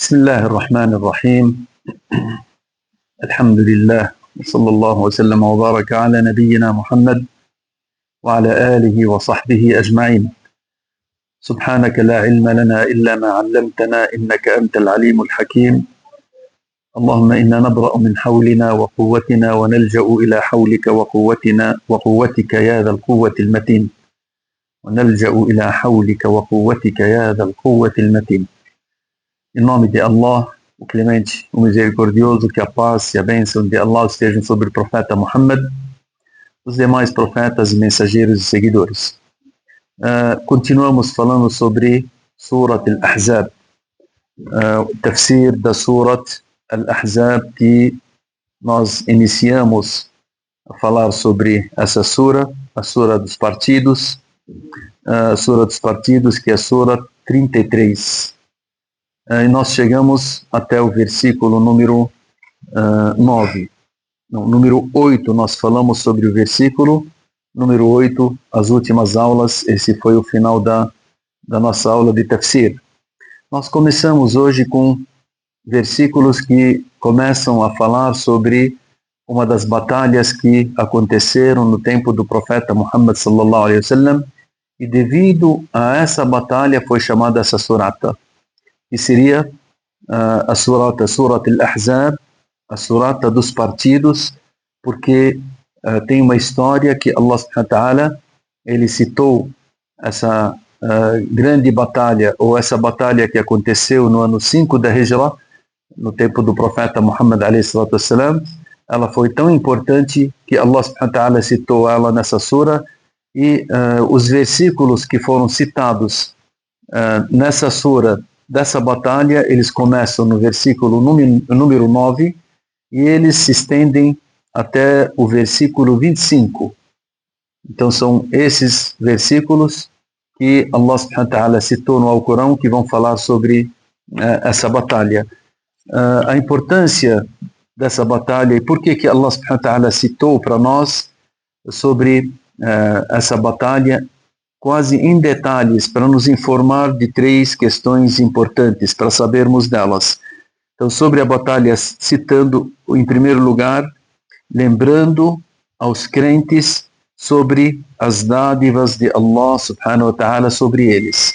بسم الله الرحمن الرحيم. الحمد لله وصلى الله وسلم وبارك على نبينا محمد وعلى آله وصحبه أجمعين. سبحانك لا علم لنا إلا ما علمتنا إنك أنت العليم الحكيم. اللهم إنا نبرأ من حولنا وقوتنا ونلجأ إلى حولك وقوتك يا ذا القوة المتين. ونلجأ إلى حولك وقوتك يا ذا القوة المتين. Em nome de Allah, o Clemente, o Misericordioso, que a paz e a bênção de Allah estejam sobre o profeta Muhammad, os demais profetas, mensageiros e seguidores. Continuamos falando sobre Surat Al-Ahzab, o tafsir da Surat Al-Ahzab, que nós iniciamos a falar sobre essa sura, a Sura dos Partidos, que é a Sura 33. E nós chegamos até o versículo número 9. Não, número 8, nós falamos sobre o versículo número 8, as últimas aulas. Esse foi o final da nossa aula de tafsir. Nós começamos hoje com versículos que começam a falar sobre uma das batalhas que aconteceram no tempo do profeta Muhammad sallallahu alaihi wasallam, e devido a essa batalha foi chamada essa surata, que seria a surata Surat Al-Ahzab, a surata dos partidos, porque tem uma história que Allah subhanahu wa ta'ala, ele citou essa grande batalha, ou essa batalha que aconteceu no ano 5 da Hijra, no tempo do profeta Muhammad alayhi salatu wassalam. Ela foi tão importante que Allah subhanahu wa ta'ala citou ela nessa sura, e os versículos que foram citados nessa sura dessa batalha, eles começam no versículo número 9 e eles se estendem até o versículo 25. Então são esses versículos que Allah subhanahu wa ta'ala citou no Alcorão, que vão falar sobre essa batalha. A importância dessa batalha e por que Allah subhanahu wa ta'ala citou para nós sobre essa batalha quase em detalhes, para nos informar de 3 questões importantes, para sabermos delas. Então, sobre a batalha, citando, em primeiro lugar, lembrando aos crentes sobre as dádivas de Allah subhanahu wa ta'ala sobre eles.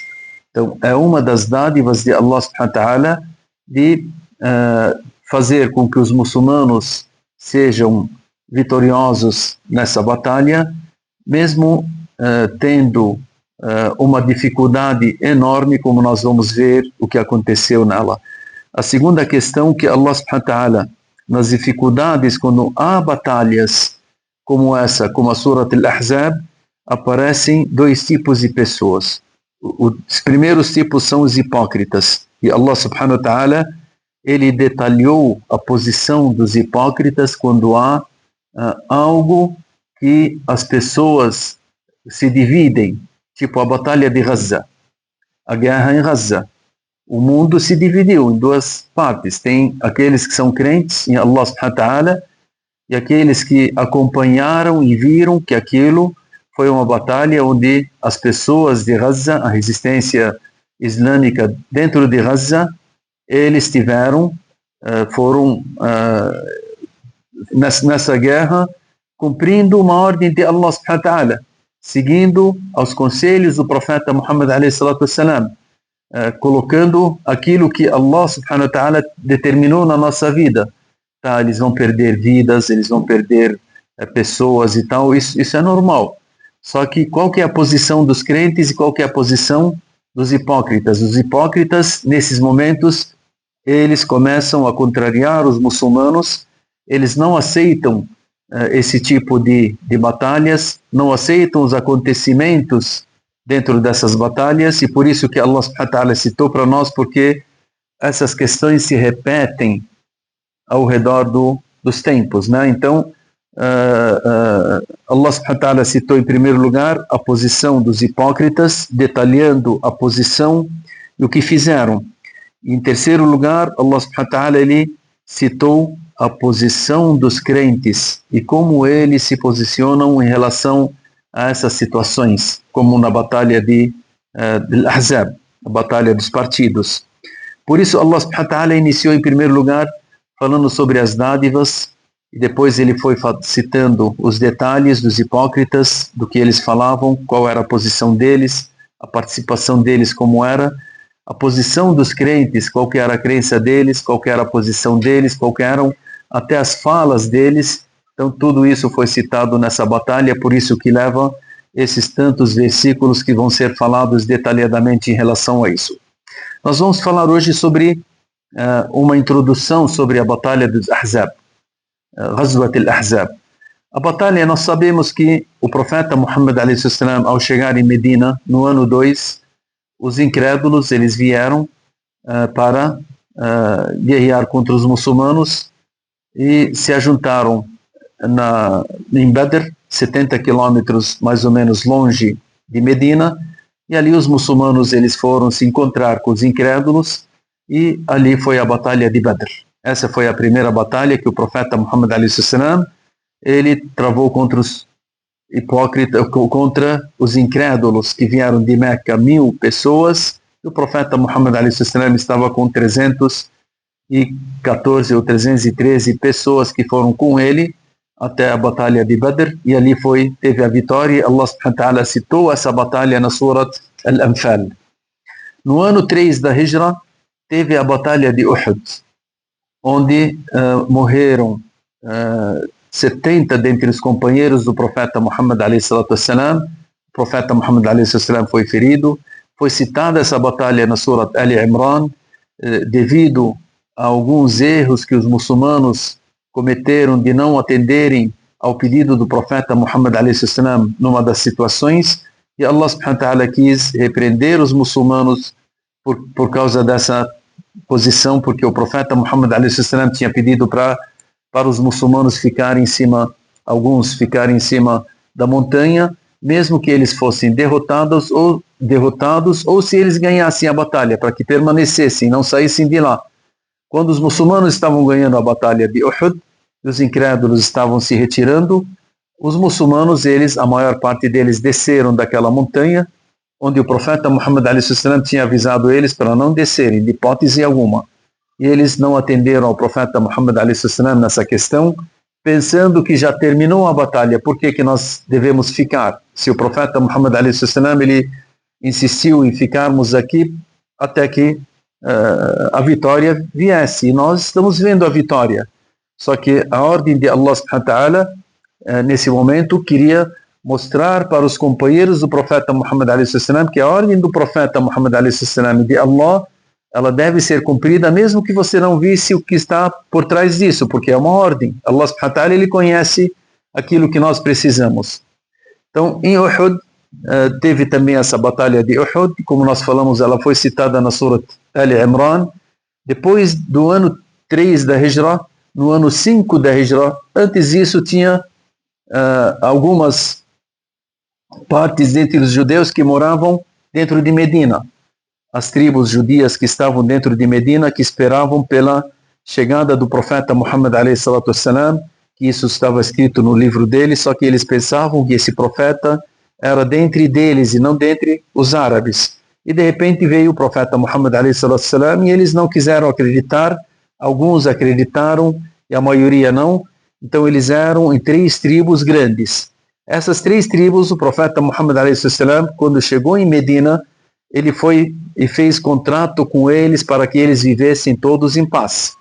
Então, é uma das dádivas de Allah subhanahu wa ta'ala de fazer com que os muçulmanos sejam vitoriosos nessa batalha, mesmo tendo uma dificuldade enorme, como nós vamos ver o que aconteceu nela. A segunda questão, que Allah subhanahu wa ta'ala, nas dificuldades, quando há batalhas como essa, como a Surat Al-Ahzab, aparecem 2 tipos de pessoas. Os primeiros tipos são os hipócritas, e Allah subhanahu wa ta'ala, ele detalhou a posição dos hipócritas quando há algo que as pessoas se dividem, tipo a batalha de Gaza, a guerra em Gaza. O mundo se dividiu em 2 partes. Tem aqueles que são crentes em Allah subhanahu wa ta'ala e aqueles que acompanharam e viram que aquilo foi uma batalha onde as pessoas de Gaza, a resistência islâmica dentro de Gaza, eles foram nessa guerra cumprindo uma ordem de Allah subhanahu wa ta'ala, seguindo aos conselhos do profeta Muhammad alayhi salatu wassalam, colocando aquilo que Allah subhanahu wa ta'ala determinou na nossa vida. Tá, eles vão perder vidas, eles vão perder pessoas e tal, isso é normal. Só que qual que é a posição dos crentes e qual que é a posição dos hipócritas? Os hipócritas, nesses momentos, eles começam a contrariar os muçulmanos, eles não aceitam esse tipo de batalhas, não aceitam os acontecimentos dentro dessas batalhas, e por isso que Allah subhanahu wa ta'ala citou para nós, porque essas questões se repetem ao redor dos tempos, né? Então, Allah subhanahu wa ta'ala citou em primeiro lugar a posição dos hipócritas, detalhando a posição e o que fizeram. Em terceiro lugar, Allah subhanahu wa ta'ala, ele citou a posição dos crentes e como eles se posicionam em relação a essas situações, como na batalha de Al-Ahzab, a batalha dos partidos. Por isso Allah subhanahu wa ta'ala iniciou em primeiro lugar falando sobre as dádivas, e depois ele foi citando os detalhes dos hipócritas, do que eles falavam, qual era a posição deles, a participação deles como era, a posição dos crentes, qual que era a crença deles, qual que era a posição deles, qual que eram até as falas deles. Então tudo isso foi citado nessa batalha, por isso que leva esses tantos versículos que vão ser falados detalhadamente em relação a isso. Nós vamos falar hoje sobre uma introdução sobre a batalha dos Ahzab, Ghazwat al-Ahzab. A batalha, nós sabemos que o profeta Muhammad a.s., ao chegar em Medina, no ano 2, os incrédulos, eles vieram para guerrear contra os muçulmanos e se ajuntaram em Badr, 70 quilômetros mais ou menos longe de Medina, e ali os muçulmanos eles foram se encontrar com os incrédulos, e ali foi a batalha de Badr. Essa foi a primeira batalha que o profeta Muhammad a.s. ele travou contra os hipócritas, contra os incrédulos que vieram de Meca, 1000 pessoas, e o profeta Muhammad a.s. estava com 314 ou 313 pessoas que foram com ele até a batalha de Badr, e ali teve a vitória. Allah subhanahu wa ta'ala citou essa batalha na Surat Al-Anfal. No ano 3 da Hijra, teve a batalha de Uhud, onde morreram 70 dentre os companheiros do profeta Muhammad a.s. O profeta Muhammad a.s. foi ferido. Foi citada essa batalha na Surat Ali Imran, devido a alguns erros que os muçulmanos cometeram de não atenderem ao pedido do profeta Muhammad a.s. numa das situações, e Allah subhanahu wa ta'ala quis repreender os muçulmanos por causa dessa posição, porque o profeta Muhammad a.s. tinha pedido para os muçulmanos ficarem em cima, alguns ficarem em cima da montanha, mesmo que eles fossem derrotados ou se eles ganhassem a batalha, para que permanecessem, não saíssem de lá. Quando os muçulmanos estavam ganhando a batalha de Uhud, e os incrédulos estavam se retirando, os muçulmanos, a maior parte deles desceram daquela montanha, onde o profeta Muhammad a.s. tinha avisado eles para não descerem, de hipótese alguma. E eles não atenderam ao profeta Muhammad a.s. nessa questão, pensando que já terminou a batalha. Por que nós devemos ficar? Se o profeta Muhammad a.s. ele insistiu em ficarmos aqui até que a vitória viesse, e nós estamos vendo a vitória. Só que a ordem de Allah subhanahu wa ta'ala, nesse momento, queria mostrar para os companheiros do profeta Muhammad a.s. que a ordem do profeta Muhammad a.s. de Allah, ela deve ser cumprida, mesmo que você não visse o que está por trás disso, porque é uma ordem. Allah subhanahu wa ta'ala, ele conhece aquilo que nós precisamos. Então, em Uhud, teve também essa batalha de Uhud, como nós falamos, ela foi citada na Surat Ali Imran. Depois do ano 3 da Hijra, no ano 5 da Hijra, antes disso tinha algumas partes entre os judeus que moravam dentro de Medina. As tribos judias que estavam dentro de Medina, que esperavam pela chegada do profeta Muhammad a.s., que isso estava escrito no livro deles, só que eles pensavam que esse profeta era dentre deles e não dentre os árabes. E de repente veio o profeta Muhammad a.s. e eles não quiseram acreditar. Alguns acreditaram e a maioria não. Então eles eram em 3 tribos grandes. Essas 3 tribos, o profeta Muhammad a.s., quando chegou em Medina, ele foi e fez contrato com eles para que eles vivessem todos em paz.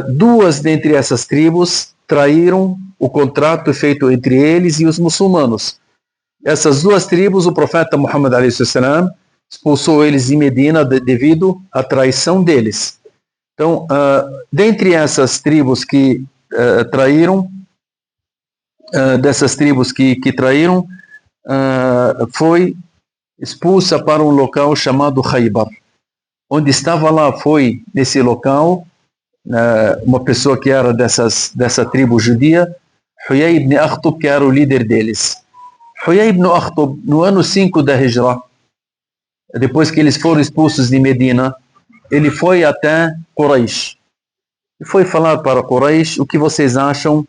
2 dentre essas tribos traíram o contrato feito entre eles e os muçulmanos. Essas 2 tribos, o profeta Muhammad a.s. expulsou eles de Medina devido à traição deles. Então, dentre essas tribos que traíram, foi expulsa para um local chamado Khaybar. Onde estava lá foi, nesse local, uma pessoa que era dessa tribo judia, Huyay ibn Akhtab, que era o líder deles. Huyay ibn Akhtab, no ano 5 da Hijra, depois que eles foram expulsos de Medina, ele foi até Quraysh. E foi falar para Quraysh: o que vocês acham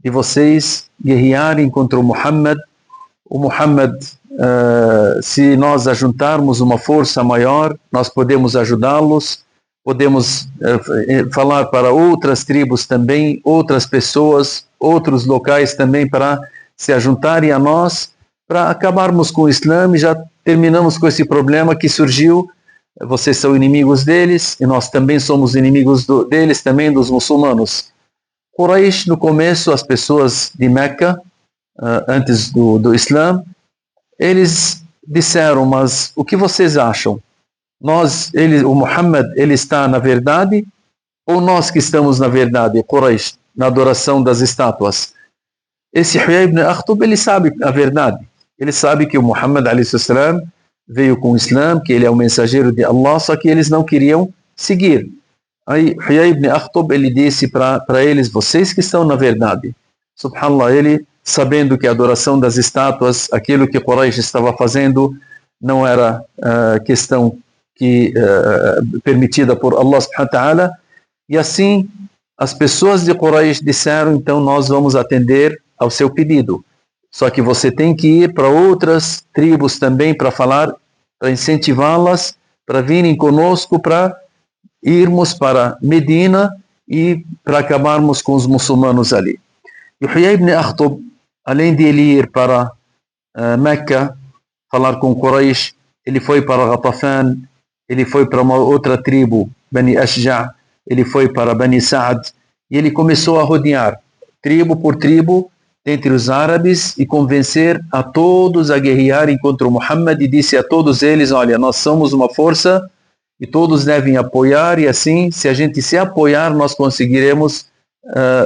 de vocês guerrearem contra o Muhammad? O Muhammad, se nós ajuntarmos uma força maior, nós podemos ajudá-los. podemos falar para outras tribos também, outras pessoas, outros locais também para se ajuntarem a nós, para acabarmos com o Islã e já terminamos com esse problema que surgiu. Vocês são inimigos deles e nós também somos inimigos deles também, dos muçulmanos. Quraysh, no começo, as pessoas de Meca, antes do Islã, eles disseram, mas o que vocês acham? O Muhammad, ele está na verdade ou nós que estamos na verdade, Quraysh, na adoração das estátuas? Esse Huyay ibn Akhtab, ele sabe a verdade. Ele sabe que o Muhammad a.s. veio com o Islã, que ele é o mensageiro de Allah, só que eles não queriam seguir. Aí Huyay ibn Akhtab, ele disse para eles, vocês que estão na verdade. Subhanallah, ele sabendo que a adoração das estátuas, aquilo que Quraysh estava fazendo, não era questão permitida por Allah subhanahu wa ta'ala, e assim as pessoas de Quraysh disseram, então nós vamos atender ao seu pedido, só que você tem que ir para outras tribos também para falar, para incentivá-las, para virem conosco, para irmos para Medina e para acabarmos com os muçulmanos ali. E Huyay ibn Akhtab, além de ele ir para Meca, falar com Quraysh, ele foi para Ghatafan, ele foi para uma outra tribo, Bani Ashja', ele foi para Bani Sa'd, e ele começou a rodear, tribo por tribo, entre os árabes, e convencer a todos a guerrearem contra o Muhammad, e disse a todos eles, olha, nós somos uma força, e todos devem apoiar, e assim, se a gente se apoiar, nós conseguiremos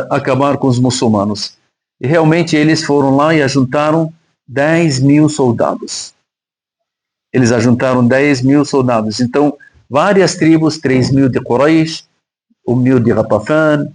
acabar com os muçulmanos. E realmente eles foram lá e ajuntaram 10.000 soldados. Eles ajuntaram 10.000 soldados. Então, várias tribos, 3.000 de Quraysh, 1.000 de Ghatafan,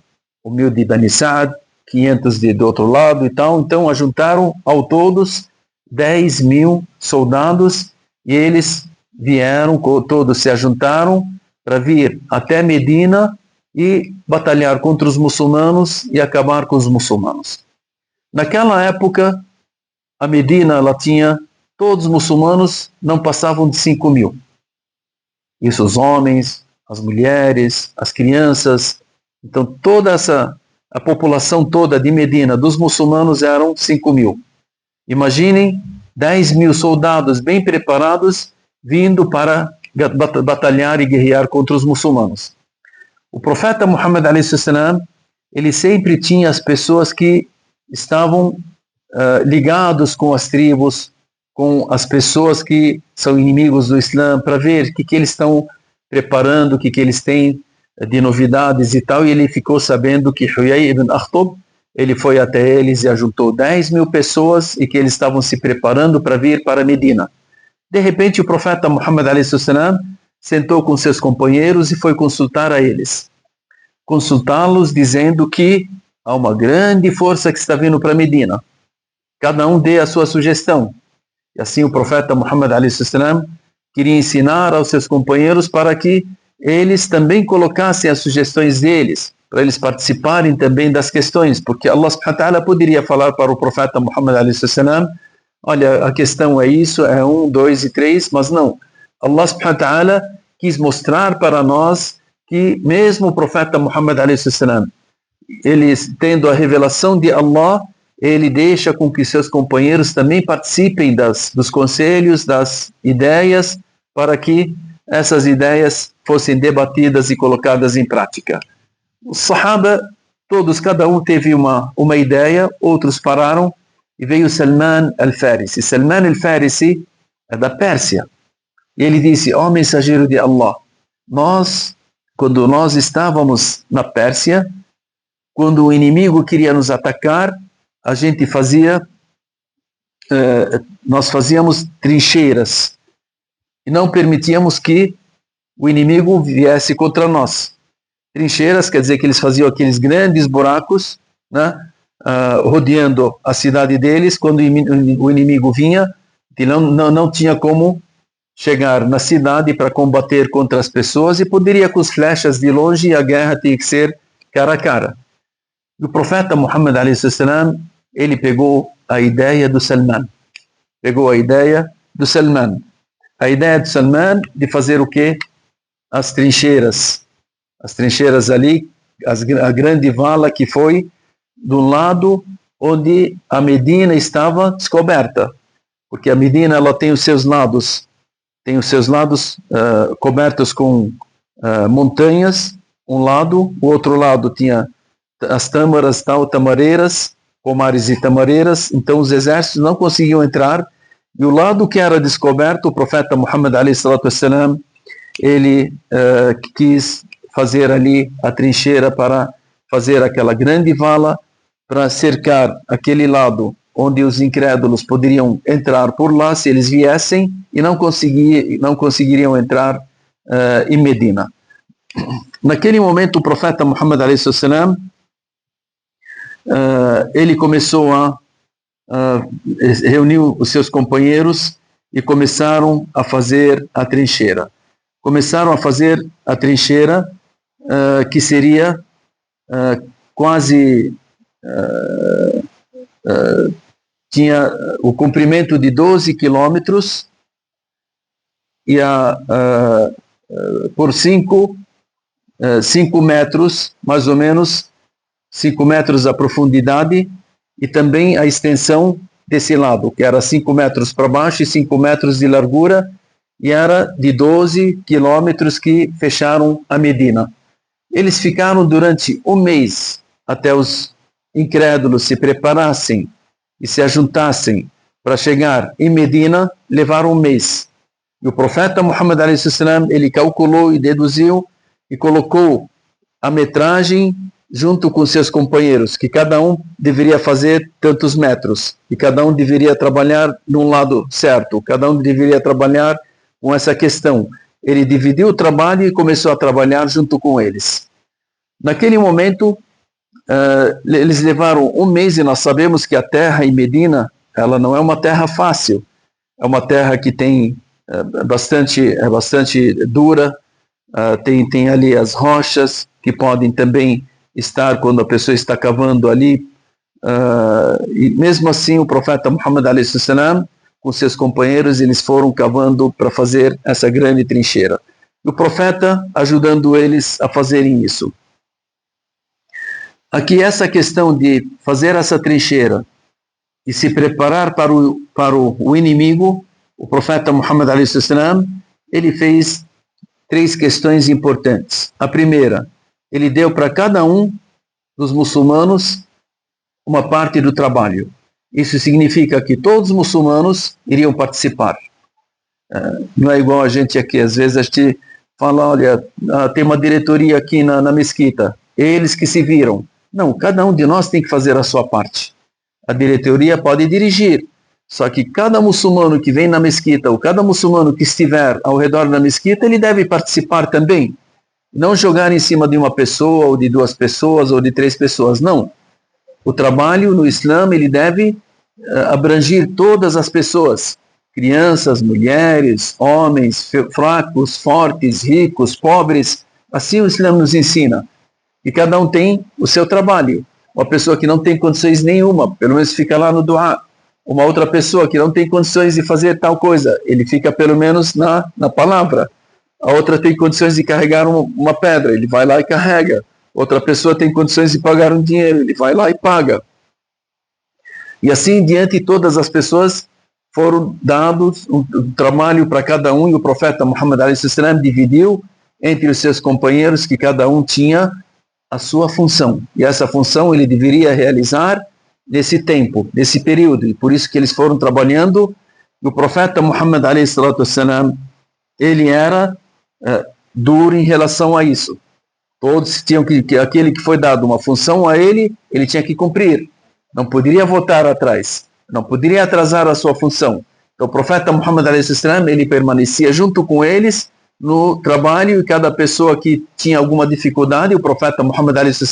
1.000 de Bani Sa'd, 500 do outro lado e tal. Então, ajuntaram ao todos 10.000 soldados e eles vieram, todos se ajuntaram para vir até Medina e batalhar contra os muçulmanos e acabar com os muçulmanos. Naquela época, a Medina, ela tinha, todos os muçulmanos não passavam de 5.000. Isso os homens, as mulheres, as crianças. Então toda a população toda de Medina, dos muçulmanos, eram 5.000. Imaginem 10.000 soldados bem preparados vindo para batalhar e guerrear contra os muçulmanos. O profeta Muhammad a.s. ele sempre tinha as pessoas que estavam ligados com as tribos, com as pessoas que são inimigos do Islã, para ver o que eles estão preparando, o que eles têm de novidades e tal, e ele ficou sabendo que Huyay ibn Akhtab, ele foi até eles e ajuntou 10.000 pessoas e que eles estavam se preparando para vir para Medina. De repente o profeta Muhammad a.s. sentou com seus companheiros e foi consultar a eles. Consultá-los dizendo que há uma grande força que está vindo para Medina. Cada um dê a sua sugestão. E assim o profeta Muhammad a.s. queria ensinar aos seus companheiros para que eles também colocassem as sugestões deles, para eles participarem também das questões, porque Allah subhanahu wa ta'ala poderia falar para o profeta Muhammad a.s. olha, a questão é isso, é 1, 2 e 3, mas não. Allah subhanahu wa ta'ala quis mostrar para nós que mesmo o profeta Muhammad a.s. ele tendo a revelação de Allah, ele deixa com que seus companheiros também participem dos conselhos, das ideias, para que essas ideias fossem debatidas e colocadas em prática. Os Sahaba, todos, cada um teve uma ideia, outros pararam, e veio Salman al-Farisi. Salman al-Farisi é da Pérsia. E ele disse, ó mensageiro de Allah, quando nós estávamos na Pérsia, quando o inimigo queria nos atacar, a gente nós fazíamos trincheiras e não permitíamos que o inimigo viesse contra nós. Trincheiras quer dizer que eles faziam aqueles grandes buracos, né, rodeando a cidade deles. Quando o inimigo vinha, não tinha como chegar na cidade para combater contra as pessoas, e poderia com as flechas de longe, e a guerra tinha que ser cara a cara. E o profeta Muhammad a.s. ele pegou a ideia do Salman. A ideia do Salman de fazer o quê? As trincheiras. As trincheiras ali, a grande vala que foi do lado onde a Medina estava descoberta, porque a Medina ela tem os seus lados cobertos com montanhas, um lado, o outro lado tinha as tâmaras, tamareiras, pomares e tamareiras, então os exércitos não conseguiam entrar, e o lado que era descoberto, o profeta Muhammad a.s., ele quis fazer ali a trincheira para fazer aquela grande vala, para cercar aquele lado onde os incrédulos poderiam entrar por lá se eles viessem e não conseguiriam entrar em Medina. Naquele momento, o profeta Muhammad a.s., ele começou a reuniu os seus companheiros e começaram a fazer a trincheira. Começaram a fazer a trincheira que seria quase tinha o comprimento de 12 quilômetros e por 5 metros, mais ou menos 5 metros a profundidade, e também a extensão desse lado, que era 5 metros para baixo e 5 metros de largura, e era de 12 quilômetros que fecharam a Medina. Eles ficaram durante um mês até os incrédulos se preparassem e se ajuntassem para chegar em Medina, levaram um mês. E o profeta Muhammad a.s., ele calculou e deduziu e colocou a metragem junto com seus companheiros, que cada um deveria fazer tantos metros, e cada um deveria trabalhar num lado certo, cada um deveria trabalhar com essa questão. Ele dividiu o trabalho e começou a trabalhar junto com eles. Naquele momento, eles levaram um mês, e nós sabemos que a terra em Medina, ela não é uma terra fácil, é uma terra que tem bastante dura, tem ali as rochas que podem também estar quando a pessoa está cavando ali, e mesmo assim o profeta Muhammad a.s., com seus companheiros, eles foram cavando para fazer essa grande trincheira. E o profeta ajudando eles a fazerem isso. Aqui essa questão de fazer essa trincheira e se preparar para o inimigo, o profeta Muhammad a.s., ele fez 3 questões importantes. A primeira, ele deu para cada um dos muçulmanos uma parte do trabalho. Isso significa que todos os muçulmanos iriam participar. Não é igual a gente aqui, às vezes a gente fala, olha, tem uma diretoria aqui na mesquita, eles que se viram. Não, cada um de nós tem que fazer a sua parte. A diretoria pode dirigir, só que cada muçulmano que vem na mesquita, ou cada muçulmano que estiver ao redor da mesquita, ele deve participar também. Não jogar em cima de uma pessoa, ou de 2 pessoas, ou de 3 pessoas, não. O trabalho no Islã, ele deve abranger todas as pessoas, crianças, mulheres, homens, fracos, fortes, ricos, pobres. Assim o Islã nos ensina. E cada um tem o seu trabalho. Uma pessoa que não tem condições nenhuma, pelo menos fica lá no duá. Uma outra pessoa que não tem condições de fazer tal coisa, ele fica pelo menos na palavra. A outra tem condições de carregar uma pedra, ele vai lá e carrega. Outra pessoa tem condições de pagar um dinheiro, ele vai lá e paga. E assim em diante, todas as pessoas foram dados um trabalho para cada um, e o profeta Muhammad a.s. dividiu entre os seus companheiros que cada um tinha a sua função. E essa função ele deveria realizar nesse tempo, nesse período. E por isso que eles foram trabalhando. E o profeta Muhammad a.s., ele era duro em relação a isso. Todos tinham que aquele que foi dado uma função a ele, ele tinha que cumprir. Não poderia voltar atrás, não poderia atrasar a sua função. Então o profeta Muhammad a.s., ele permanecia junto com eles no trabalho, e cada pessoa que tinha alguma dificuldade, o profeta Muhammad a.s.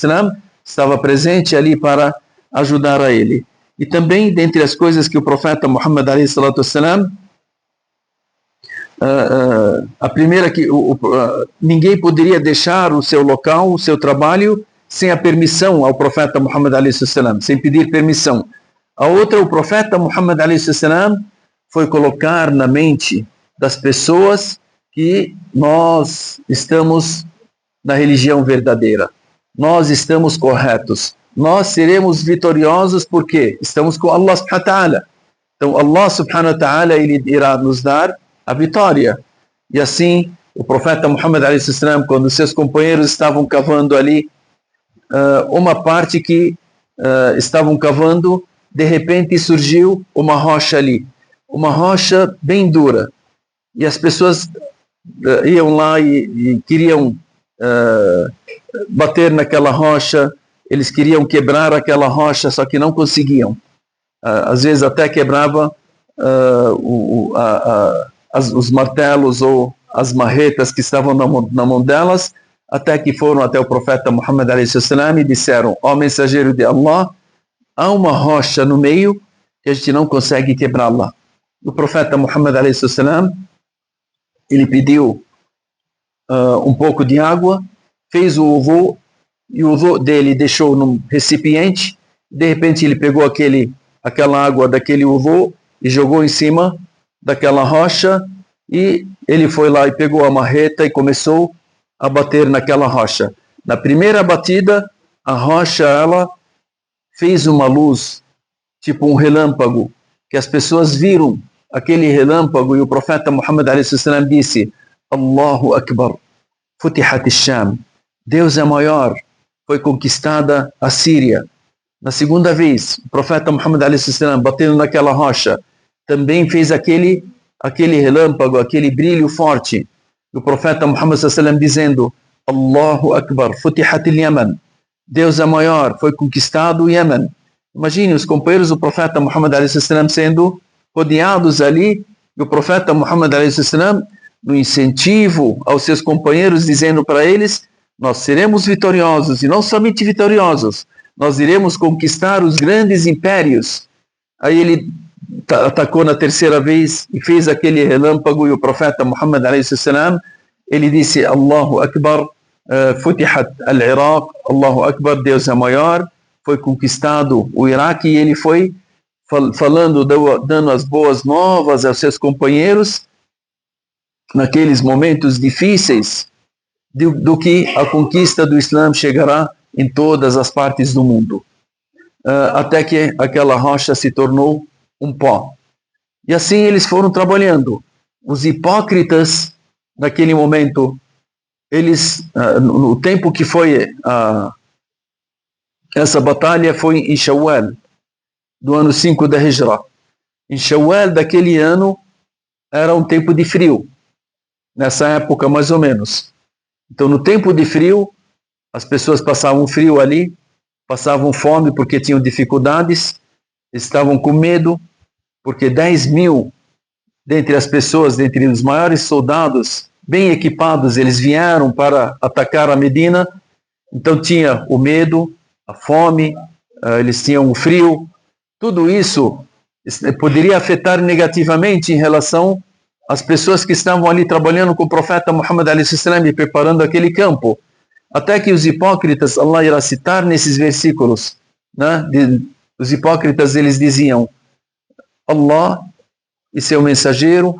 estava presente ali para ajudar a ele. E também, dentre as coisas que o profeta Muhammad a.s., a primeira que ninguém poderia deixar o seu local, o seu trabalho, sem a permissão ao profeta Muhammad a.s., sem pedir permissão. A outra, o profeta Muhammad a.s. foi colocar na mente das pessoas que nós estamos na religião verdadeira. Nós estamos corretos. Nós seremos vitoriosos porque estamos com Allah subhanahu wa ta'ala. Então Allah subhanahu wa ta'ala, ele irá nos dar a vitória. E assim, o profeta Muhammad alayhi salam, quando seus companheiros estavam cavando ali, uma parte que estavam cavando, de repente surgiu uma rocha ali. Uma rocha bem dura. E as pessoas iam lá e queriam bater naquela rocha, eles queriam quebrar aquela rocha, só que não conseguiam. Às vezes até quebrava os martelos ou as marretas que estavam na mão delas, até que foram até o profeta Muhammad a.s. e disseram: ó mensageiro de Allah, há uma rocha no meio que a gente não consegue quebrá-la. O profeta Muhammad a.s. ele pediu um pouco de água, fez o wudu, e o wudu dele deixou num recipiente. De repente ele pegou aquela água daquele wudu e jogou em cima daquela rocha, e ele foi lá e pegou a marreta e começou a bater naquela rocha. Na primeira batida, a rocha ela fez uma luz, tipo um relâmpago, que as pessoas viram aquele relâmpago, e o profeta Muhammad a.s. disse: Allahu Akbar, Futihat Sham, Deus é maior, foi conquistada a Síria. Na segunda vez, o profeta Muhammad a.s. batendo naquela rocha, também fez aquele relâmpago, aquele brilho forte. O profeta Muhammad a.s. dizendo: Allahu Akbar, Futihat Yaman, Deus é maior, foi conquistado o Yemen. Imagine os companheiros do profeta Muhammad a.s. sendo rodeados ali, e o profeta Muhammad a.s. no incentivo aos seus companheiros, dizendo para eles: nós seremos vitoriosos, e não somente vitoriosos, nós iremos conquistar os grandes impérios. Aí ele atacou na terceira vez e fez aquele relâmpago, e o profeta Muhammad a.s. ele disse: Allahu Akbar, Futihat al-Iraq, Allahu Akbar, Deus é maior, foi conquistado o Iraque. E ele foi falando, dando as boas novas aos seus companheiros naqueles momentos difíceis, do que a conquista do Islã chegará em todas as partes do mundo, até que aquela rocha se tornou um pó. E assim eles foram trabalhando. Os hipócritas, naquele momento, eles, no tempo que foi essa batalha, foi em Shawwal, do ano 5 da Hijra. Em Shawwal daquele ano, era um tempo de frio, nessa época mais ou menos. Então, no tempo de frio, as pessoas passavam frio ali, passavam fome porque tinham dificuldades, estavam com medo, porque 10 mil dentre as pessoas, dentre os maiores soldados, bem equipados, eles vieram para atacar a Medina. Então tinha o medo, a fome, eles tinham o frio. Tudo isso poderia afetar negativamente em relação às pessoas que estavam ali trabalhando com o profeta Muhammad a.s. e preparando aquele campo. Até que os hipócritas, Allah irá citar nesses versículos, né? Os hipócritas, eles diziam: Allah e seu mensageiro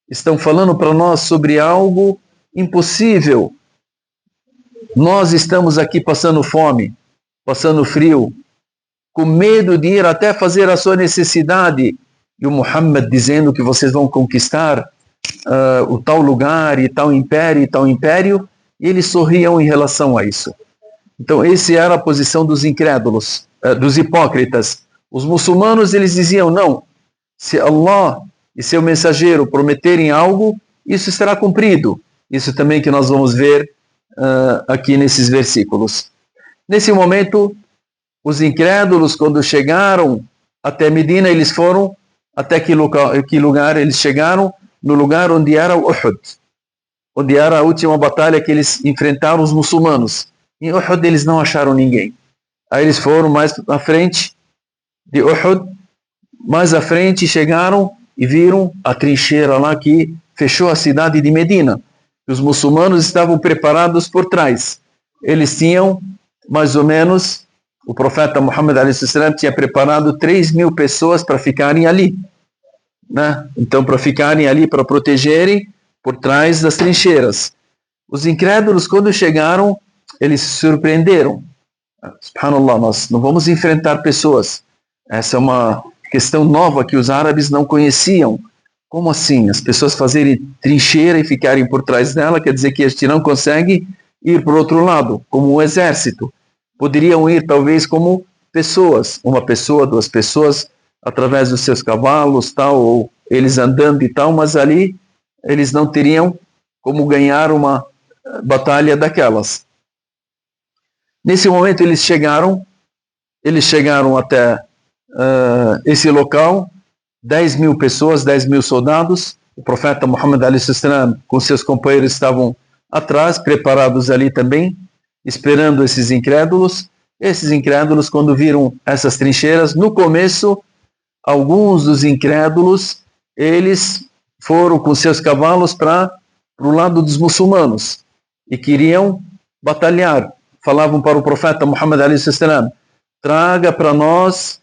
estão falando para nós sobre algo impossível. Nós estamos aqui passando fome, passando frio, com medo de ir até fazer a sua necessidade. E o Muhammad dizendo que vocês vão conquistar o tal lugar e tal império, e eles sorriam em relação a isso. Então, essa era a posição dos incrédulos, dos hipócritas. Os muçulmanos, eles diziam: não, se Allah e seu mensageiro prometerem algo, isso será cumprido. Isso também que nós vamos ver aqui nesses versículos. Nesse momento, os incrédulos, quando chegaram até Medina, eles foram até que lugar eles chegaram? No lugar onde era o Uhud, onde era a última batalha que eles enfrentaram os muçulmanos. Em Uhud eles não acharam ninguém. Aí eles foram mais à frente de Uhud, mais à frente chegaram e viram a trincheira lá que fechou a cidade de Medina. Os muçulmanos estavam preparados por trás. Eles tinham, mais ou menos, o profeta Muhammad a.s. tinha preparado 3 mil pessoas para ficarem ali, né? Então, para ficarem ali, para protegerem por trás das trincheiras. Os incrédulos, quando chegaram, eles se surpreenderam. Subhanallah, nós não vamos enfrentar pessoas. Essa é uma questão nova que os árabes não conheciam. Como assim? As pessoas fazerem trincheira e ficarem por trás dela, quer dizer que a gente não consegue ir para o outro lado, como um exército. Poderiam ir talvez como pessoas, uma pessoa, duas pessoas, através dos seus cavalos, tal, ou eles andando e tal, mas ali eles não teriam como ganhar uma batalha daquelas. Nesse momento eles chegaram até esse local, 10.000 pessoas, 10.000 soldados. O profeta Muhammad a.s. com seus companheiros estavam atrás, preparados ali também, esperando esses incrédulos. Esses incrédulos, quando viram essas trincheiras, no começo, alguns dos incrédulos, eles foram com seus cavalos para o lado dos muçulmanos e queriam batalhar. Falavam para o profeta Muhammad a.s. traga para nós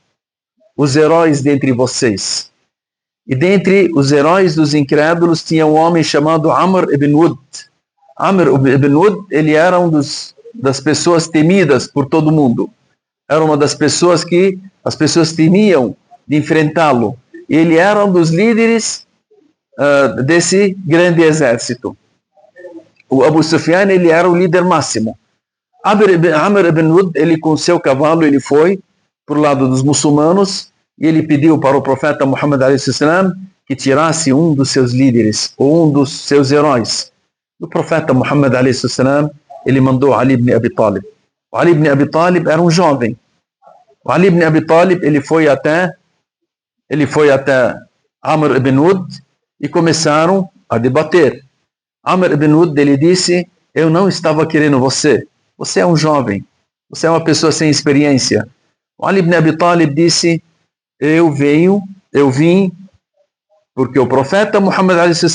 os heróis dentre vocês. E dentre os heróis dos incrédulos tinha um homem chamado Amr ibn Wud. Amr ibn Wud, ele era das pessoas temidas por todo mundo. Era uma das pessoas que as pessoas temiam de enfrentá-lo. Ele era um dos líderes desse grande exército. O Abu Sufyan, ele era o líder máximo. Amr ibn Wud, ele com seu cavalo, ele foi para o lado dos muçulmanos e ele pediu para o profeta Muhammad a.s. que tirasse um dos seus líderes, ou um dos seus heróis. O profeta Muhammad a.s. ele mandou Ali ibn Abi Talib. O Ali ibn Abi Talib era um jovem. O Ali ibn Abi Talib, ele foi até Amr ibn Wud e começaram a debater. Amr ibn Wud, ele disse: eu não estava querendo você. Você é um jovem. Você é uma pessoa sem experiência. O Ali ibn Abi Talib disse: eu vim porque o profeta Muhammad a.s.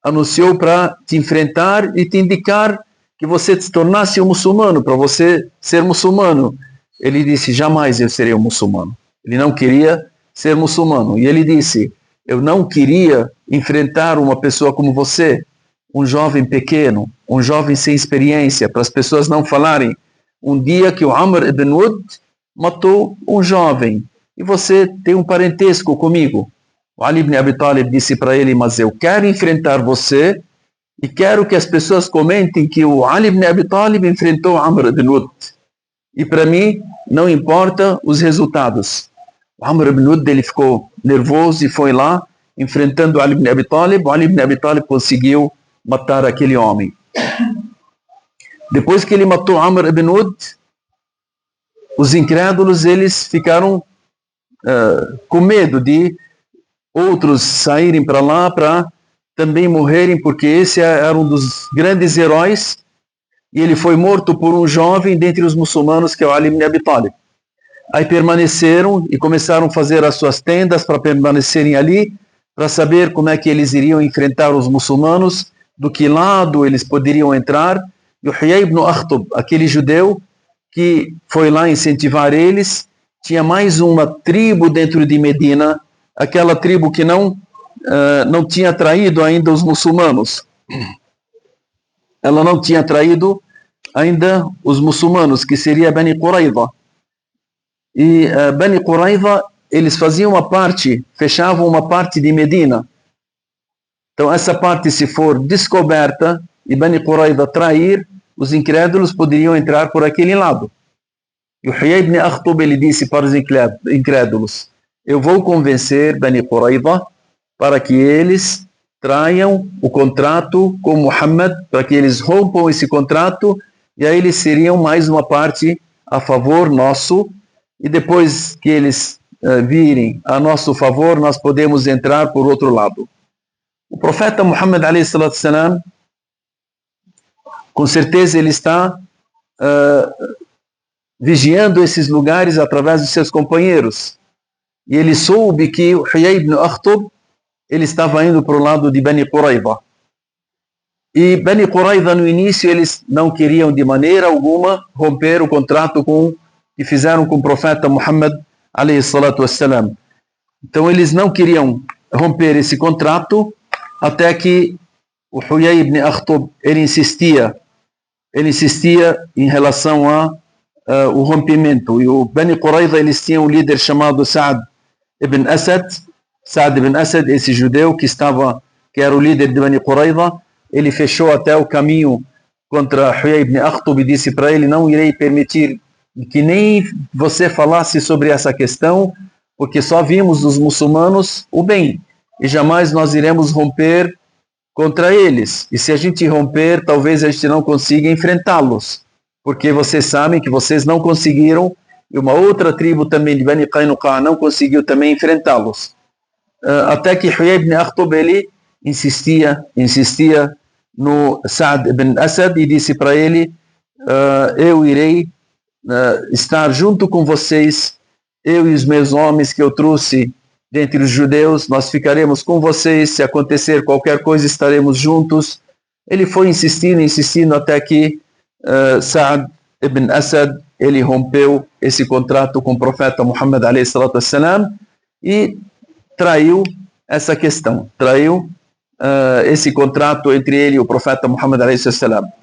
anunciou para te enfrentar e te indicar que você se tornasse um muçulmano, para você ser muçulmano. Ele disse: jamais eu serei um muçulmano. Ele não queria ser muçulmano. E ele disse: eu não queria enfrentar uma pessoa como você, um jovem pequeno, um jovem sem experiência, para as pessoas não falarem um dia que o Amr ibn Wud matou um jovem e você tem um parentesco comigo. O Ali ibn Abi Talib disse para ele: mas eu quero enfrentar você e quero que as pessoas comentem que o Ali ibn Abi Talib enfrentou Amr ibn Wud. E para mim não importa os resultados. O Amr ibn Wud, ele ficou nervoso e foi lá enfrentando o Ali ibn Abi Talib. O Ali ibn Abi Talib conseguiu matar aquele homem. Depois que ele matou Amr ibn Wud, os incrédulos, eles ficaram com medo de outros saírem para lá para também morrerem, porque esse era um dos grandes heróis e ele foi morto por um jovem dentre os muçulmanos, que é o Ali ibn Abi Talib. Aí permaneceram e começaram a fazer as suas tendas para permanecerem ali, para saber como é que eles iriam enfrentar os muçulmanos, do que lado eles poderiam entrar. E o Huyay ibn Akhtab, aquele judeu que foi lá incentivar eles, tinha mais uma tribo dentro de Medina, aquela tribo que não tinha traído ainda os muçulmanos. Ela não tinha traído ainda os muçulmanos, que seria Bani Qurayza. E Bani Qurayza, eles faziam fechavam uma parte de Medina. Então essa parte, se for descoberta e Bani Qurayza trair, os incrédulos poderiam entrar por aquele lado. E o Huyay ibn Akhtab, ele disse para os incrédulos: eu vou convencer Bani Qurayza para que eles traiam o contrato com Muhammad, para que eles rompam esse contrato, e aí eles seriam mais uma parte a favor nosso, e depois que eles virem a nosso favor, nós podemos entrar por outro lado. O profeta Muhammad a.s., com certeza ele está vigiando esses lugares através dos seus companheiros. E ele soube que o Huyay ibn Akhtab, ele estava indo para o lado de Bani Qurayza. E Bani Qurayza, no início, eles não queriam de maneira alguma romper o contrato que fizeram com o profeta Muhammad a.s. Então eles não queriam romper esse contrato até que o Huyay ibn Akhtab, ele insistia em relação o rompimento. E o Bani Qurayza, eles tinham um líder chamado Sa'd ibn Asad. Sa'd ibn Asad, esse judeu que era o líder de Bani Qurayza, ele fechou até o caminho contra Huyay ibn Akhtab e disse para ele: não irei permitir que nem você falasse sobre essa questão, porque só vimos dos muçulmanos o bem, e jamais nós iremos romper contra eles. E se a gente romper, talvez a gente não consiga enfrentá-los, porque vocês sabem que vocês não conseguiram, e uma outra tribo também de Bani Qaynuqa não conseguiu também enfrentá-los. Até que Huyay ibn Akhtab, ele insistia no Sa'd ibn Asad e disse para ele: eu irei estar junto com vocês, eu e os meus homens que eu trouxe dentre os judeus, nós ficaremos com vocês, se acontecer qualquer coisa estaremos juntos. Ele foi insistindo até que Sa'd ibn Asad, ele rompeu esse contrato com o profeta Muhammad alayhi salatu wassalam e traiu essa questão, traiu esse contrato entre ele e o profeta Muhammad alayhi salatu wassalam.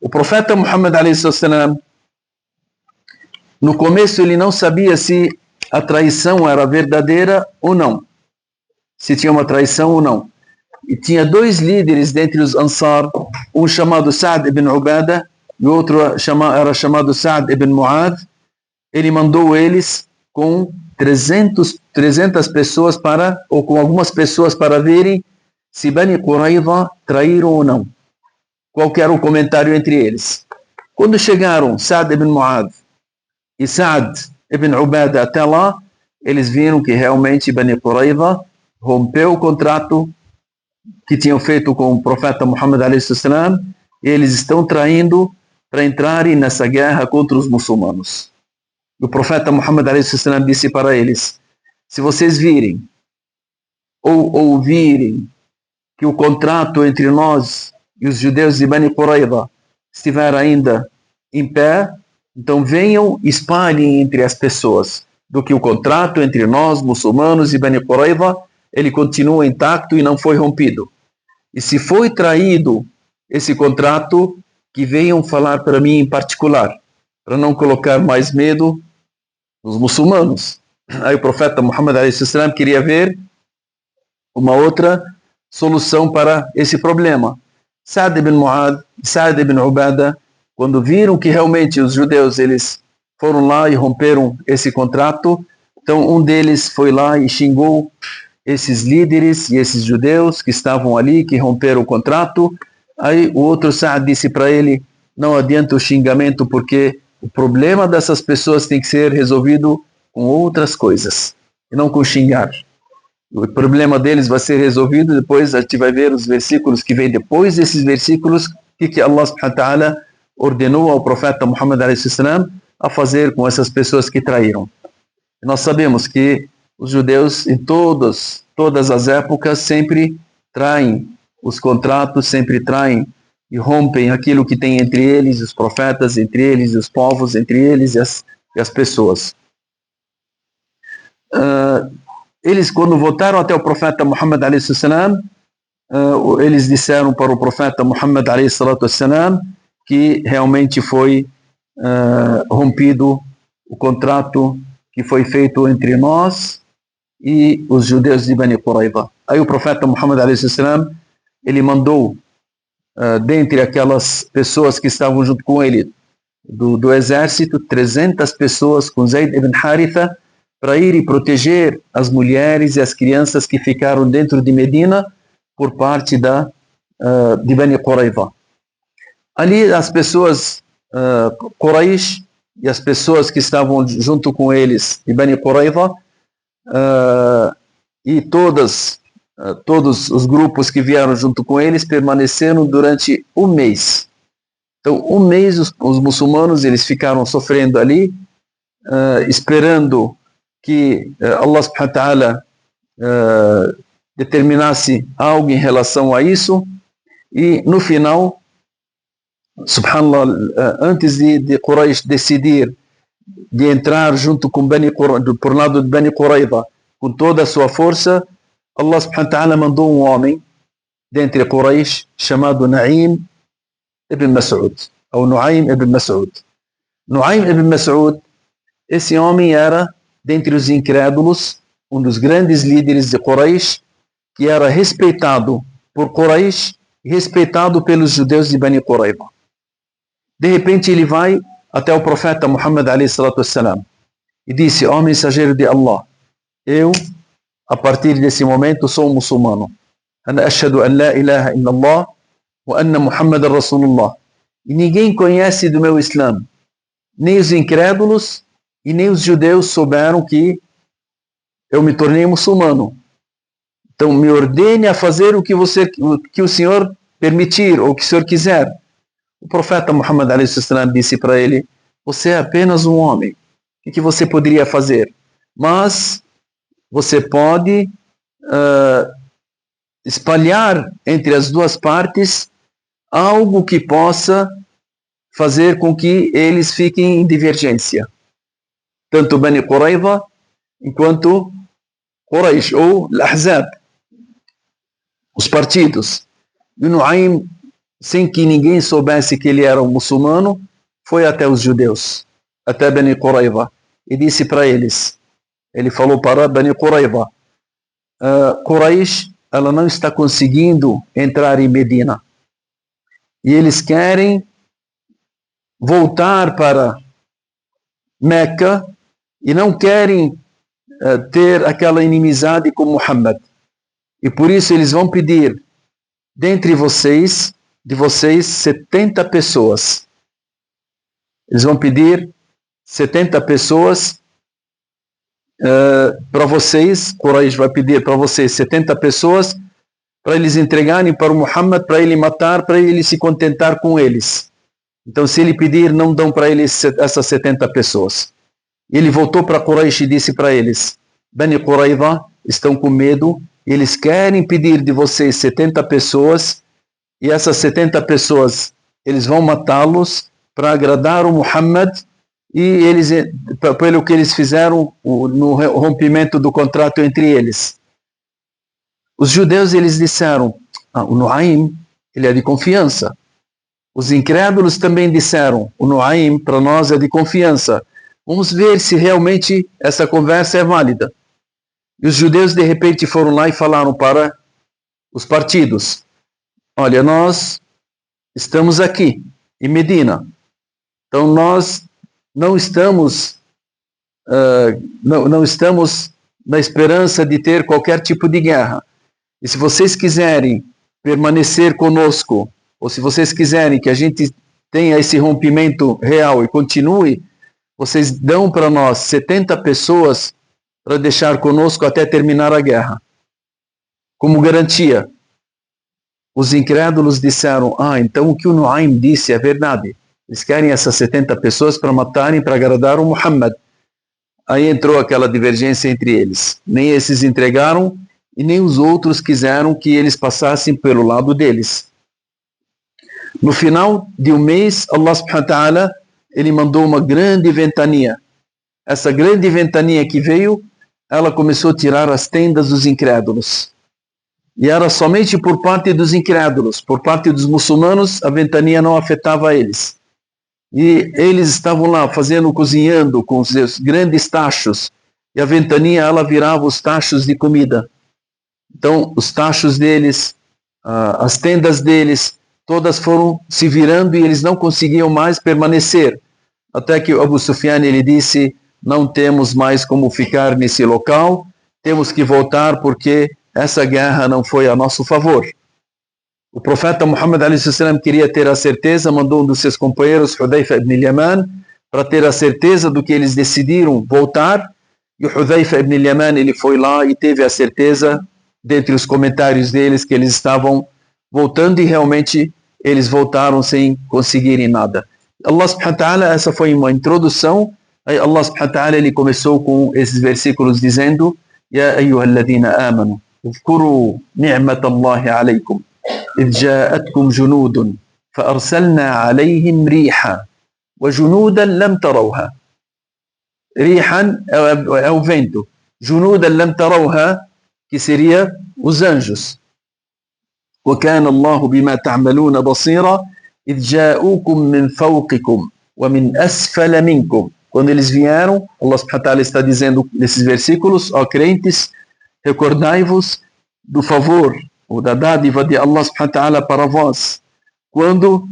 O profeta Muhammad alayhi salatu wassalam, no começo ele não sabia se a traição era verdadeira ou não, se tinha uma traição ou não. E tinha dois líderes dentre os Ansar, um chamado Sa'd ibn Ubadah e o outro era chamado Sa'd ibn Mu'adh. Ele mandou eles com 300 pessoas ou com algumas pessoas para verem se Bani Qurayza traíram ou não. Qual que era o comentário entre eles? Quando chegaram Sa'd ibn Mu'adh e Sa'd ibn Ubadah até lá, eles viram que realmente Bani Qurayza rompeu o contrato que tinham feito com o profeta Muhammad alayhi salam, e eles estão traindo para entrarem nessa guerra contra os muçulmanos. O profeta Muhammad alayhi salam disse para eles: se vocês virem ou ouvirem que o contrato entre nós e os judeus de Bani Qurayza estiver ainda em pé, então venham e espalhem entre as pessoas do que o contrato entre nós, muçulmanos e Bani Qurayza, ele continua intacto e não foi rompido. E se foi traído esse contrato, que venham falar para mim em particular, para não colocar mais medo nos muçulmanos. Aí o profeta Muhammad a.s. queria ver uma outra solução para esse problema. Sa'd ibn Mu'adh, Sa'd ibn Ubadah, quando viram que realmente os judeus eles foram lá e romperam esse contrato, então um deles foi lá e xingou esses líderes e esses judeus que estavam ali, que romperam o contrato. Aí o outro Sa'd disse para ele: não adianta o xingamento, porque o problema dessas pessoas tem que ser resolvido com outras coisas, e não com xingar. O problema deles vai ser resolvido, depois a gente vai ver os versículos que vêm depois desses versículos, que Allah subhanahu wa ta'ala ordenou ao profeta Muhammad a.s. a fazer com essas pessoas que traíram. E nós sabemos que os judeus em todas as épocas sempre traem os contratos, sempre traem e rompem aquilo que tem entre eles, os profetas, entre eles, os povos, entre eles e as pessoas. Eles, quando voltaram até o profeta Muhammad a.s., eles disseram para o profeta Muhammad a.s. que realmente foi rompido o contrato que foi feito entre nós e os judeus de Bani Qurayza. Aí o profeta Muhammad a.s. ele mandou, dentre aquelas pessoas que estavam junto com ele, do exército, 300 pessoas com Zayd ibn Haritha, para ir e proteger as mulheres e as crianças que ficaram dentro de Medina por parte de Bani Qurayza. Ali as pessoas Quraysh e as pessoas que estavam junto com eles de Bani Qurayza e todos os grupos que vieram junto com eles permaneceram durante um mês. Então, um mês os muçulmanos eles ficaram sofrendo ali, esperando que Allah subhanahu wa ta'ala determinasse algo em relação a isso, e no final, subhanallah, antes de Quraysh decidir de entrar junto com por lado de Bani Qurayza com toda a sua força, Allah subhanahu wa ta'ala mandou um homem dentre Quraysh, chamado Naim ibn Mas'ud, ou Nuaym ibn Mas'ud. Nuaym ibn Mas'ud, esse homem era, dentre os incrédulos, um dos grandes líderes de Quraysh, que era respeitado por Quraysh e respeitado pelos judeus de Bani Qurayza. De repente ele vai até o profeta Muhammad a.s. e disse: ó mensageiro de Allah, eu, a partir desse momento, sou um muçulmano. Ana ashhadu an la ilaha illallah wa anna Muhammadan Rasulullah. E ninguém conhece do meu Islã. Nem os incrédulos e nem os judeus souberam que eu me tornei muçulmano. Então me ordene a fazer o que o Senhor permitir ou o que o Senhor quiser. O profeta Muhammad a.s. disse para ele: você é apenas um homem. O que você poderia fazer? Mas você pode espalhar entre as duas partes algo que possa fazer com que eles fiquem em divergência. Tanto Bani Qurayza enquanto Quraysh, ou Al-Ahzab, os partidos. E Nuaym, sem que ninguém soubesse que ele era um muçulmano, foi até os judeus, até Bani Qurayza, e disse para eles, ele falou para Bani Qurayza: Quraysh, ela não está conseguindo entrar em Medina, e eles querem voltar para Meca e não querem ter aquela inimizade com Muhammad. E por isso eles vão pedir de vocês 70 pessoas. Eles vão pedir 70 pessoas para vocês. Quraysh vai pedir para vocês 70 pessoas para eles entregarem para o Muhammad, para ele matar, para ele se contentar com eles. Então, se ele pedir, não dão para ele essas 70 pessoas. Ele voltou para Quraysh e disse para eles: Bani Qurayza estão com medo, eles querem pedir de vocês 70 pessoas, e essas 70 pessoas, eles vão matá-los para agradar o Muhammad, e eles, pelo que eles fizeram no rompimento do contrato entre eles. Os judeus, eles disseram: o Nuaym, ele é de confiança. Os incrédulos também disseram: o Nuaym para nós é de confiança. Vamos ver se realmente essa conversa é válida. E os judeus de repente foram lá e falaram para os partidos: olha, nós estamos aqui em Medina, então nós não estamos na esperança de ter qualquer tipo de guerra. E se vocês quiserem permanecer conosco, ou se vocês quiserem que a gente tenha esse rompimento real e continue, vocês dão para nós 70 pessoas para deixar conosco até terminar a guerra, como garantia. Os incrédulos disseram: então o que o Nuaym disse é verdade. Eles querem essas 70 pessoas para matarem, para agradar o Muhammad. Aí entrou aquela divergência entre eles. Nem esses entregaram e nem os outros quiseram que eles passassem pelo lado deles. No final de um mês, Allah subhanahu wa ta'ala, ele mandou uma grande ventania. Essa grande ventania que veio, ela começou a tirar as tendas dos incrédulos. E era somente por parte dos incrédulos. Por parte dos muçulmanos, a ventania não afetava eles. E eles estavam lá cozinhando com os seus grandes tachos. E a ventania, ela virava os tachos de comida. Então, os tachos deles, as tendas deles, todas foram se virando e eles não conseguiam mais permanecer. Até que Abu Sufyan, ele disse: não temos mais como ficar nesse local, temos que voltar porque essa guerra não foi a nosso favor. O profeta Muhammad a.s. queria ter a certeza, mandou um dos seus companheiros, Hudhayfa ibn Yaman, para ter a certeza do que eles decidiram voltar. E o Hudhayfa ibn Yaman, ele foi lá e teve a certeza, dentre os comentários deles, que eles estavam voltando, e realmente eles voltaram sem conseguirem nada. Allah subhanahu wa ta'ala, essa foi uma introdução. Aí Allah subhanahu wa ta'ala, ele começou com esses versículos dizendo: Ya ayyuhalladhina amanu, اذكروا نعمة الله عليكم إذ جاءتكم جنود فأرسلنا عليهم ريحا وجنودا لم تروها. ريحا أو vento, جنودا لم تروها, que seria os anjos. وَكَانَ اللَّهُ بِمَا تَعْمَلُونَ بَصِيرًا إِذْ جَاءُوكُم مِّن فَوْقِكُم وَمِنْ أَسْفَلَ مِنكُم. Quando eles vieram, Allah subhanahu wa ta'ala está dizendo nesses versículos: ó crentes, recordai-vos do favor ou da dádiva de Allah subhanahu wa ta'ala para vós, quando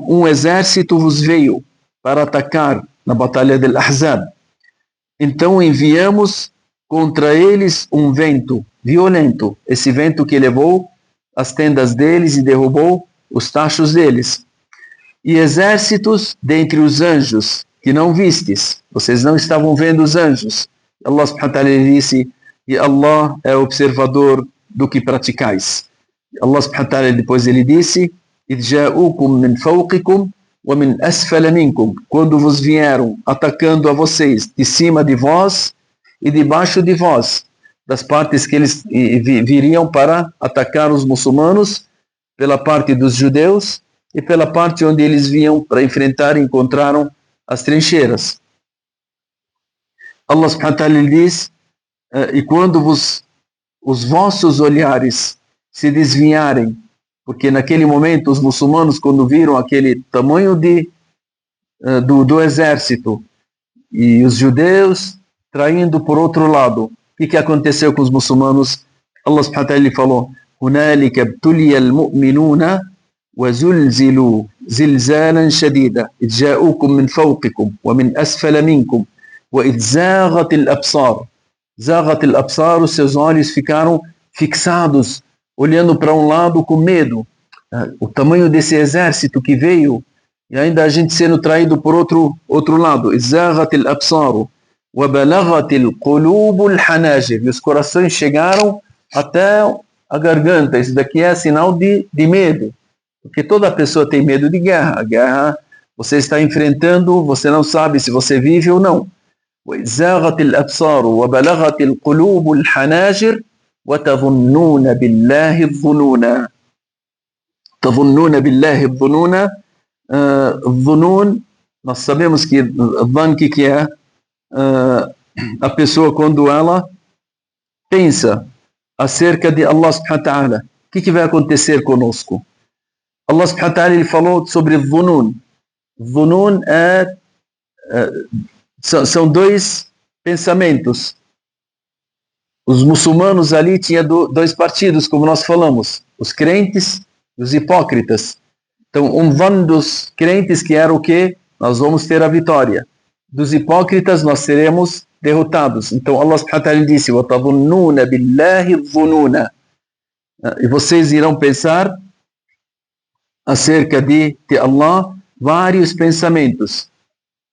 um exército vos veio para atacar na batalha del Ahzab. Então enviamos contra eles um vento violento, esse vento que levou as tendas deles e derrubou os tachos deles. E exércitos dentre os anjos que não vistes, vocês não estavam vendo os anjos. Allah subhanahu wa ta'ala disse, e Allah é observador do que praticais. Allah subhanahu wa ta'ala depois ele disse, إِذْ جَاءُوكُم مِّن فَوْقِكُم وَمِنْ أَسْفَلَ مِنكُم, quando vos vieram atacando a vocês de cima de vós e debaixo de vós, das partes que eles viriam para atacar os muçulmanos, pela parte dos judeus e pela parte onde eles vinham para enfrentar e encontraram as trincheiras. Allah subhanahu wa ta'ala diz, e quando os vossos olhares se desviarem, porque naquele momento os muçulmanos, quando viram aquele tamanho do exército e os judeus traindo por outro lado, o que aconteceu com os muçulmanos? Allah subhanahu wa ta'ala falou, هُنَالِكَ ابْتُلِيَ الْمُؤْمِنُونَ وَزُلْزِلُوا زِلْزَالًا شَدِيدًا إِذْ جَاءُوكُم مِّن فَوْقِكُم وَمِنْ أَسْفَلَ مِنكُم وَإِذْ زَاغَتِ الْأَبْصَارُ. زَاغَتِ الْأَبْصَارُ, os seus olhos ficaram fixados, olhando para um lado com medo. O tamanho desse exército que veio, e ainda a gente sendo traído por outro lado. زَاغَتِ الْأَبْصَارُ وَبَلَغَتِ الْقُلُوبُ الْحَنَاجِرِ. E os corações chegaram até a garganta. Isso daqui é sinal de medo. Porque toda pessoa tem medo de guerra. A guerra você está enfrentando, você não sabe se você vive ou não. وَإِزَاغَتِ الْأَبْصَارُ وَبَلَغَتِ الْقُلُوبُ الْحَنَاجِرِ وَتَظُنُّونَ بِاللَّهِ الظُّنُونَ. تَظُنُّونَ بِاللَّهِ الظُّنُونَ. الظُّنُون, nós sabemos que dhan, que é a pessoa quando ela pensa acerca de Allah subhanahu wa ta'ala. O que vai acontecer conosco? Allah subhanahu wa ta'ala ele falou sobre dhunun. Dhunun são dois pensamentos. Os muçulmanos ali tinham dois partidos, como nós falamos, os crentes e os hipócritas. Então, um dhan dos crentes que era o quê? Nós vamos ter a vitória. Dos hipócritas nós seremos derrotados. Então Allah subhanahu wa ta'ala disse, وَتَظُنُّونَ بِاللَّهِ الظُّنُونَ. E vocês irão pensar acerca de Allah vários pensamentos.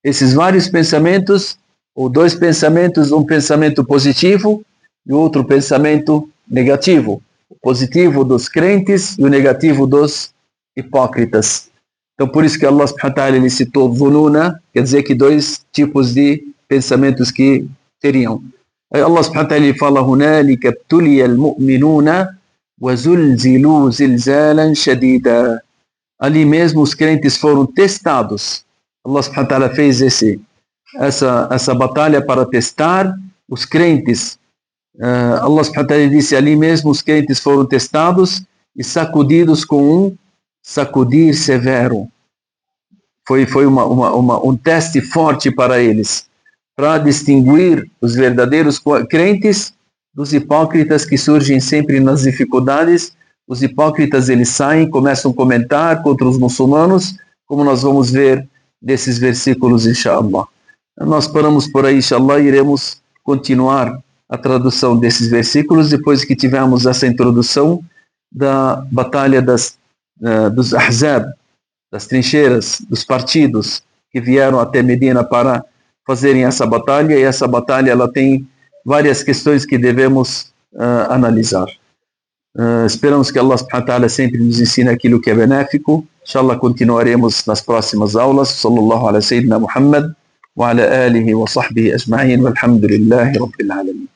Esses vários pensamentos, ou dois pensamentos, um pensamento positivo e outro pensamento negativo. O positivo dos crentes e o negativo dos hipócritas. Então por isso que Allah subhanahu wa ta'ala ele citou dhununa, quer dizer que dois tipos de pensamentos que teriam. Aí Allah subhanahu wa ta'ala ele fala, هُنَالِكَ ابْتُلِيَ الْمُؤْمِنُونَ وَزُلْزِلُوا زِلْزَالًا شَدِيدًا. Ali mesmo os crentes foram testados. Allah subhanahu wa ta'ala fez essa batalha para testar os crentes. Allah subhanahu wa ta'ala disse, ali mesmo os crentes foram testados e sacudidos com um sacudir severo. Foi um teste forte para eles, para distinguir os verdadeiros crentes dos hipócritas que surgem sempre nas dificuldades. Os hipócritas eles saem, começam a comentar contra os muçulmanos, como nós vamos ver nesses versículos, inshallah. Nós paramos por aí, inshallah, e iremos continuar a tradução desses versículos depois que tivermos essa introdução da batalha dos Ahzab, das trincheiras, dos partidos que vieram até Medina para fazerem essa batalha, e essa batalha ela tem várias questões que devemos analisar. Esperamos que Allah subhanahu wa ta'ala sempre nos ensine aquilo que é benéfico. Inshallah continuaremos nas próximas aulas. Sallallahu ala sayyidina Muhammad wa ala alihi wa sahbihi ajma'in walhamdulillahi rabbil alamin.